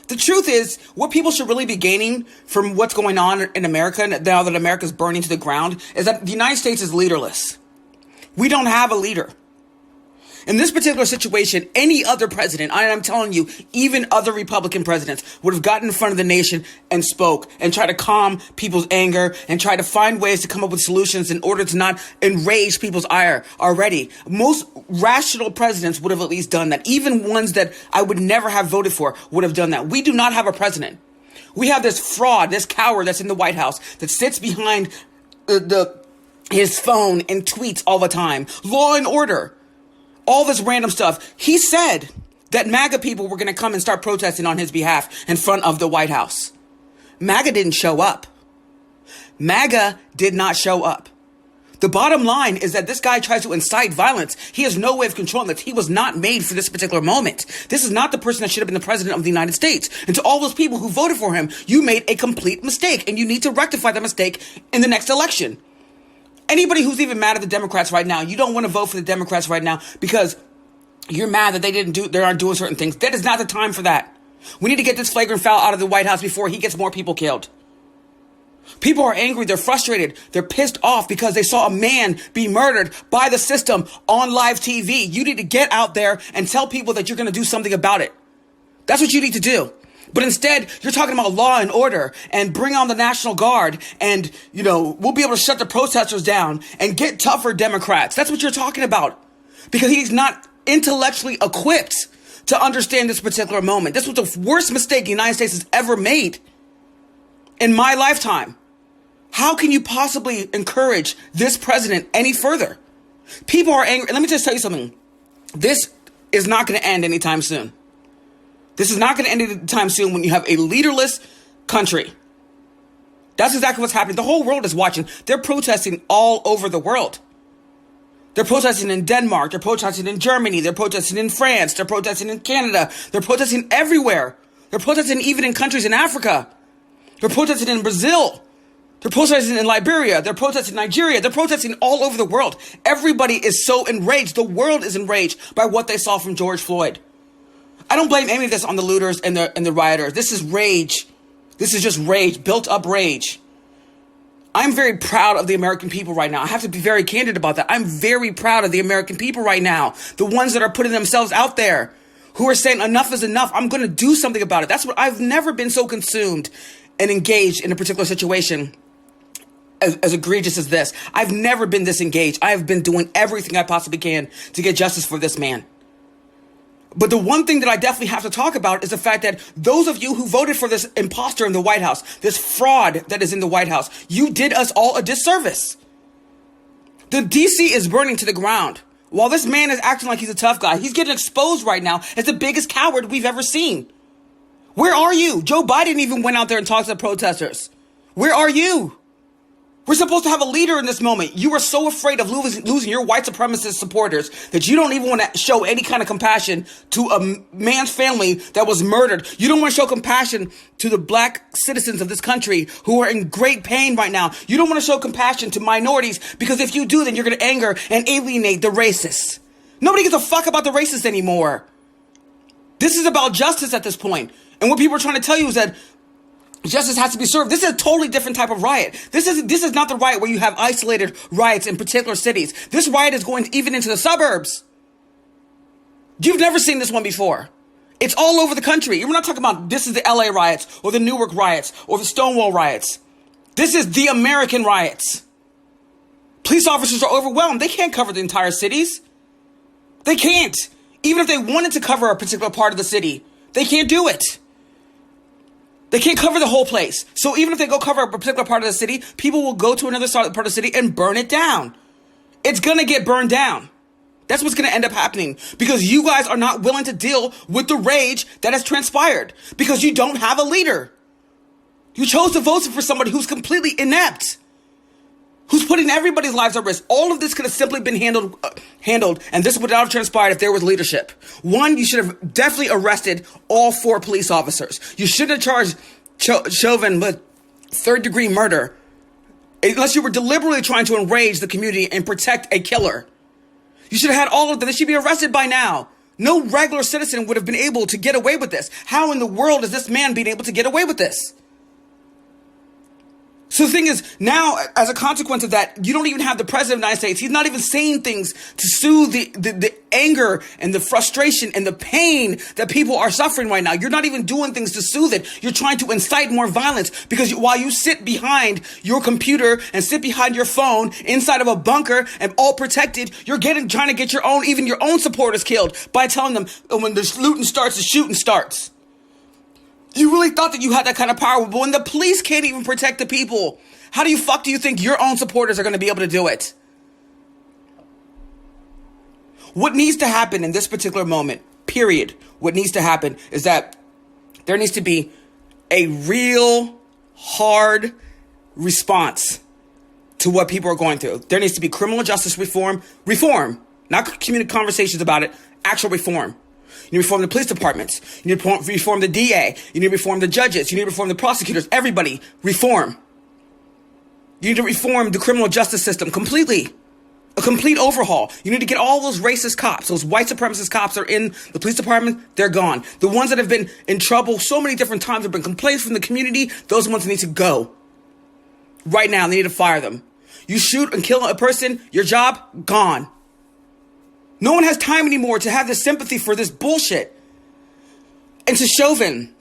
The truth is, what people should really be gaining from what's going on in America now that America's burning to the ground is that the United States is leaderless. We don't have a leader. In this particular situation, any other president, I'm telling you, even other Republican presidents would have gotten in front of the nation and spoke and tried to calm people's anger and try to find ways to come up with solutions in order to not enrage people's ire already. Most rational presidents would have at least done that. Even ones that I would never have voted for would have done that. We do not have a president. We have this fraud, this coward that's in the White House that sits behind his phone and tweets all the time. Law and order. All this random stuff. He said that MAGA people were going to come and start protesting on his behalf in front of the White House. MAGA didn't show up. MAGA did not show up. The bottom line is that this guy tries to incite violence. He has no way of controlling this. He was not made for this particular moment. This is not the person that should have been the president of the United States. And to all those people who voted for him, you made a complete mistake, and you need to rectify that mistake in the next election. Anybody who's even mad at the Democrats right now, you don't want to vote for the Democrats right now because you're mad that they aren't doing certain things. That is not the time for that. We need to get this flagrant foul out of the White House before he gets more people killed. People are angry. They're frustrated. They're pissed off because they saw a man be murdered by the system on live TV. You need to get out there and tell people that you're going to do something about it. That's what you need to do. But instead, you're talking about law and order and bring on the National Guard and, we'll be able to shut the protesters down and get tougher Democrats. That's what you're talking about. Because he's not intellectually equipped to understand this particular moment. This was the worst mistake the United States has ever made in my lifetime. How can you possibly encourage this president any further? People are angry. Let me just tell you something. This is not going to end anytime soon. This is not going to end anytime soon when you have a leaderless country. That's exactly what's happening. The whole world is watching. They're protesting all over the world. They're protesting in Denmark. They're protesting in Germany. They're protesting in France. They're protesting in Canada. They're protesting everywhere. They're protesting even in countries in Africa. They're protesting in Brazil. They're protesting in Liberia. They're protesting in Nigeria. They're protesting all over the world. Everybody is so enraged. The world is enraged by what they saw from George Floyd. I don't blame any of this on the looters and the rioters. This is rage. This is just rage, built up rage. I'm very proud of the American people right now. I have to be very candid about that. I'm very proud of the American people right now. The ones that are putting themselves out there, who are saying enough is enough. I'm going to do something about it. That's what I've never been so consumed and engaged in a particular situation as egregious as this. I've never been this engaged. I have been doing everything I possibly can to get justice for this man. But the one thing that I definitely have to talk about is the fact that those of you who voted for this imposter in the White House, this fraud that is in the White House, you did us all a disservice. The DC is burning to the ground. While this man is acting like he's a tough guy, he's getting exposed right now as the biggest coward we've ever seen. Where are you? Joe Biden even went out there and talked to the protesters. Where are you? We're supposed to have a leader in this moment. You are so afraid of losing your white supremacist supporters that you don't even want to show any kind of compassion to a man's family that was murdered. You don't want to show compassion to the black citizens of this country who are in great pain right now. You don't want to show compassion to minorities because if you do, then you're going to anger and alienate the racists. Nobody gives a fuck about the racists anymore. This is about justice at this point. And what people are trying to tell you is that justice has to be served. This is a totally different type of riot. This is not the riot where you have isolated riots in particular cities. This riot is going even into the suburbs. You've never seen this one before. It's all over the country. We're not talking about this is the LA riots or the Newark riots or the Stonewall riots. This is the American riots. Police officers are overwhelmed. They can't cover the entire cities. They can't. Even if they wanted to cover a particular part of the city, they can't do it. They can't cover the whole place. So even if they go cover a particular part of the city, people will go to another part of the city and burn it down. It's going to get burned down. That's what's going to end up happening because you guys are not willing to deal with the rage that has transpired because you don't have a leader. You chose to vote for somebody who's completely inept, who's putting everybody's lives at risk. All of this could have simply been handled, and this would not have transpired if there was leadership. One, you should have definitely arrested all 4 police officers. You shouldn't have charged Chauvin with third-degree murder unless you were deliberately trying to enrage the community and protect a killer. You should have had all of them. They should be arrested by now. No regular citizen would have been able to get away with this. How in the world is this man being able to get away with this? So the thing is, now, as a consequence of that, you don't even have the president of the United States. He's not even saying things to soothe the anger and the frustration and the pain that people are suffering right now. You're not even doing things to soothe it. You're trying to incite more violence because while you sit behind your computer and sit behind your phone inside of a bunker and all protected, you're trying to get even your own supporters killed by telling them when the looting starts, the shooting starts. You really thought that you had that kind of power, but when the police can't even protect the people, how do you think your own supporters are going to be able to do it? What needs to happen in this particular moment, period, what needs to happen is that there needs to be a real hard response to what people are going through. There needs to be criminal justice reform, not community conversations about it, actual reform. You need to reform the police departments. You need to reform the DA. You need to reform the judges. You need to reform the prosecutors. Everybody, reform. You need to reform the criminal justice system completely. A complete overhaul. You need to get all those racist cops, those white supremacist cops that are in the police department, they're gone. The ones that have been in trouble so many different times, have been complaints from the community, those ones need to go. Right now, they need to fire them. You shoot and kill a person, your job, gone. No one has time anymore to have this sympathy for this bullshit. And to Chauvin,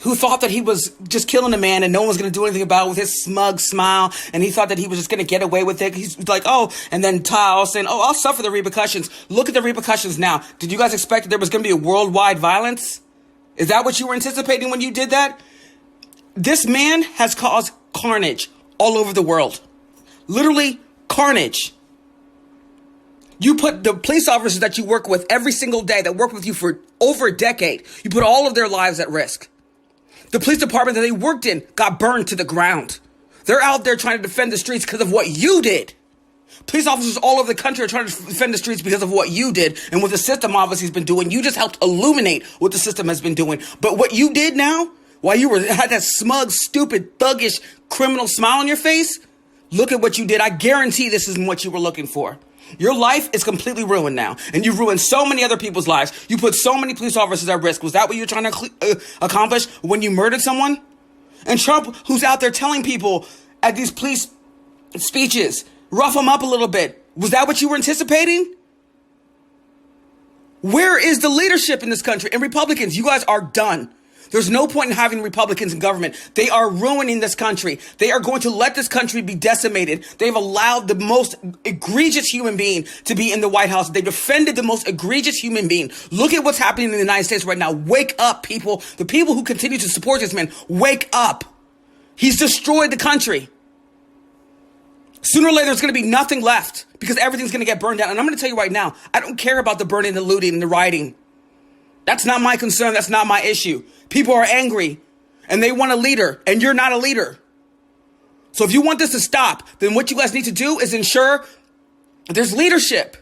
who thought that he was just killing a man and no one was going to do anything about it with his smug smile, and he thought that he was just going to get away with it. He's like, oh, and then Ty saying, oh, I'll suffer the repercussions. Look at the repercussions now. Did you guys expect that there was going to be a worldwide violence? Is that what you were anticipating when you did that? This man has caused carnage all over the world. Literally carnage. You put the police officers that you work with every single day, that work with you for over a decade, you put all of their lives at risk. The police department that they worked in got burned to the ground. They're out there trying to defend the streets because of what you did. Police officers all over the country are trying to defend the streets because of what you did and what the system obviously has been doing. You just helped illuminate what the system has been doing. But what you did now, while you had that smug, stupid, thuggish, criminal smile on your face, look at what you did. I guarantee this isn't what you were looking for. Your life is completely ruined now. And you've ruined so many other people's lives. You put so many police officers at risk. Was that what you were trying to accomplish when you murdered someone? And Trump, who's out there telling people at these police speeches, rough them up a little bit. Was that what you were anticipating? Where is the leadership in this country? And Republicans, you guys are done. There's no point in having Republicans in government. They are ruining this country. They are going to let this country be decimated. They've allowed the most egregious human being to be in the White House. They've defended the most egregious human being. Look at what's happening in the United States right now. Wake up, people. The people who continue to support this man, wake up. He's destroyed the country. Sooner or later, there's going to be nothing left because everything's going to get burned down. And I'm going to tell you right now, I don't care about the burning, the looting, and the rioting. That's not my concern. That's not my issue. People are angry and they want a leader, and you're not a leader. So if you want this to stop, then what you guys need to do is ensure there's leadership.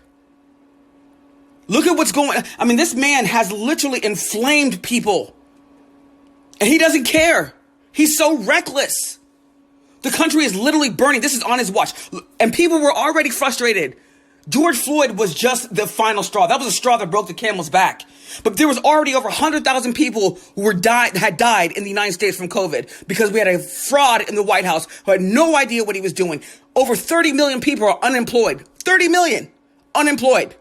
Look at what's going on. I mean, this man has literally inflamed people and he doesn't care. He's so reckless. The country is literally burning. This is on his watch. And people were already frustrated. George Floyd was just the final straw. That was a straw that broke the camel's back. But there was already over 100,000 people who had died in the United States from COVID because we had a fraud in the White House who had no idea what he was doing. Over 30 million people are unemployed. 30 million unemployed.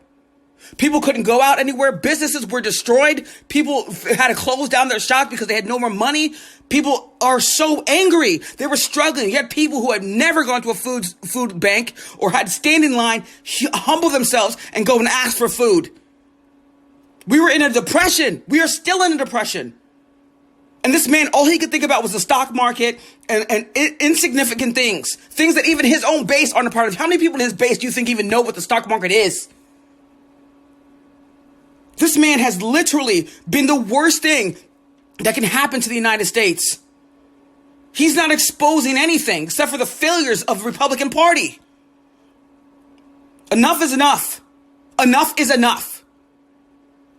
People couldn't go out anywhere. Businesses were destroyed. People had to close down their shops because they had no more money. People are so angry. They were struggling. You had people who had never gone to a food bank or had to stand in line, humble themselves, and go and ask for food. We were in a depression. We are still in a depression. And this man, all he could think about was the stock market and insignificant things. Things that even his own base aren't a part of. How many people in his base do you think even know what the stock market is? This man has literally been the worst thing that can happen to the United States. He's not exposing anything except for the failures of the Republican Party. Enough is enough. Enough is enough.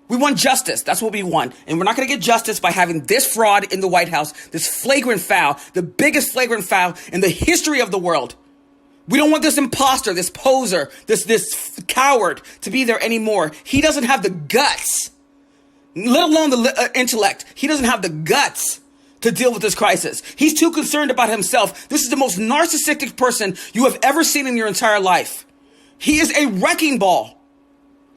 We want justice. That's what we want. And we're not going to get justice by having this fraud in the White House, this flagrant foul, the biggest flagrant foul in the history of the world. We don't want this imposter, this poser, this coward to be there anymore. He doesn't have the guts, let alone the intellect. He doesn't have the guts to deal with this crisis. He's too concerned about himself. This is the most narcissistic person you have ever seen in your entire life. He is a wrecking ball.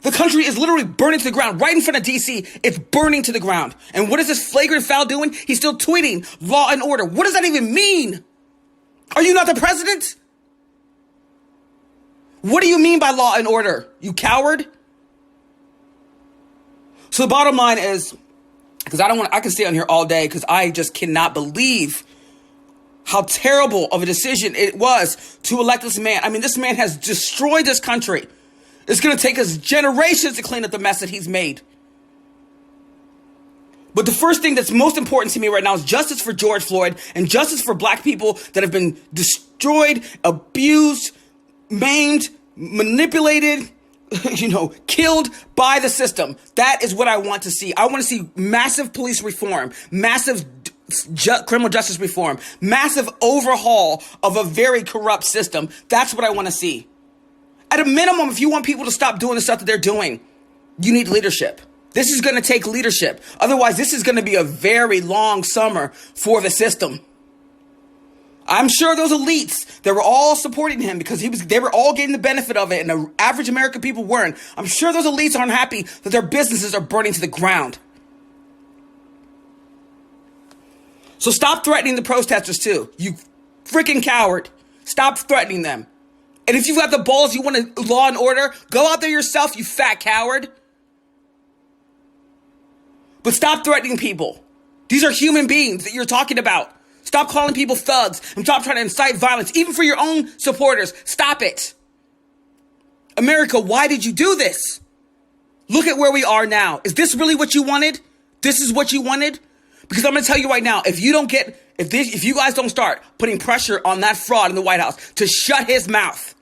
The country is literally burning to the ground. Right in front of DC, it's burning to the ground. And what is this flagrant foul doing? He's still tweeting law and order. What does that even mean? Are you not the president? What do you mean by law and order, you coward? So the bottom line is, because I can stay on here all day because I just cannot believe how terrible of a decision it was to elect this man. I mean, this man has destroyed this country. It's going to take us generations to clean up the mess that he's made. But the first thing that's most important to me right now is justice for George Floyd and justice for black people that have been destroyed, abused, maimed, manipulated, killed by the system. That is what I want to see. I want to see massive police reform, massive criminal justice reform, massive overhaul of a very corrupt system. That's what I want to see. At a minimum, if you want people to stop doing the stuff that they're doing, you need leadership. This is going to take leadership. Otherwise, this is going to be a very long summer for the system. I'm sure those elites that were all supporting him because they were all getting the benefit of it and the average American people weren't. I'm sure those elites aren't happy that their businesses are burning to the ground. So stop threatening the protesters too. You freaking coward. Stop threatening them. And if you've got the balls, you want to law and order, go out there yourself, you fat coward. But stop threatening people. These are human beings that you're talking about. Stop calling people thugs and stop trying to incite violence, even for your own supporters. Stop it. America, why did you do this? Look at where we are now. Is this really what you wanted? This is what you wanted? Because I'm going to tell you right now, if you guys don't start putting pressure on that fraud in the White House to shut his mouth,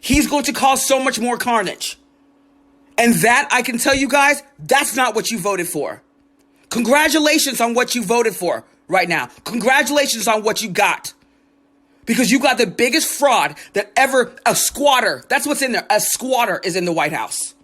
he's going to cause so much more carnage. And that, I can tell you guys, that's not what you voted for. Congratulations on what you voted for right now. Congratulations on what you got. Because you got the biggest fraud that ever, a squatter, that's what's in there. A squatter is in the White House.